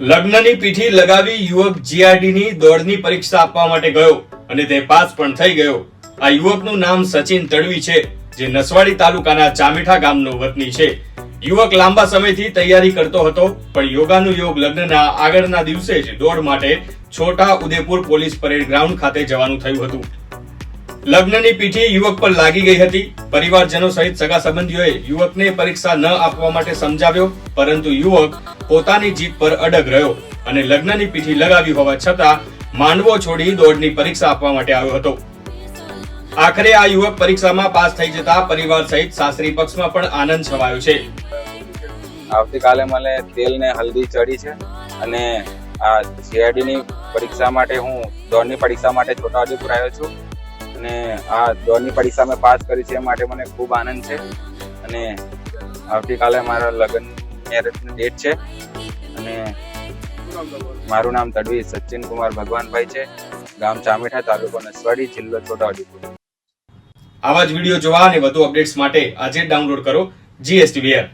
લગ્નની પીઠી લગાવી યુવક જીઆરડીની દોડની પરીક્ષા આપવા માટે ગયો અને તે પાસ પણ થઈ ગયો। આ યુવકનું નામ સચિન તડવી છે, જે નસવાડી તાલુકાના ચામીઠા ગામનો વતની છે। યુવક લાંબા સમયથી તૈયારી કરતો હતો, પણ યોગાનુયોગ લગ્નના આગળના દિવસે જ દોડ માટે Chhota Udepur police parade ground ખાતે જવાનું થયું હતું। લગ્નની પીઠી યુવક પર લાગી ગઈ હતી। પરિવારજનો સહિત સગા સંબંધીઓએ યુવકને પરીક્ષા ન આપવા માટે સમજાવ્યો, પરંતુ યુવક પોતાની જીત પર અડગ રહ્યો અને લગ્નની પીઠી લગાવી હોવા છતાં માંડવો છોડી દોડની પરીક્ષા આપવા માટે આવ્યો હતો। આખરે આ યુવક પરીક્ષામાં પાસ થઈ જતા પરિવાર સહિત સાસરી પક્ષમાં પણ આનંદ છવાયો છે। આવતીકાલે મને તેલ ને હલ્દી ચડી છે અને આ જીઆરડી ની પરીક્ષા માટે હું દોડની પરીક્ષા માટે છોટાઉદેપુર આવ્યો છું અને આ દોડની પરીક્ષા મેં પાસ કરી છે, એ માટે મને ખૂબ આનંદ છે। અને આવતીકાલે મારા લગ્ન મેરેજની ડેટ છે અને મારું નામ તડવી સચિન કુમાર ભગવાનભાઈ છે, ગામ ચામીઠા, તાલુકો નસવાડી, જિલ્લો છોટાઉદેપુર। આવા જ વિડીયો જોવા અને વધુ અપડેટ્સ માટે આજે ડાઉનલોડ કરો GSTV એપ।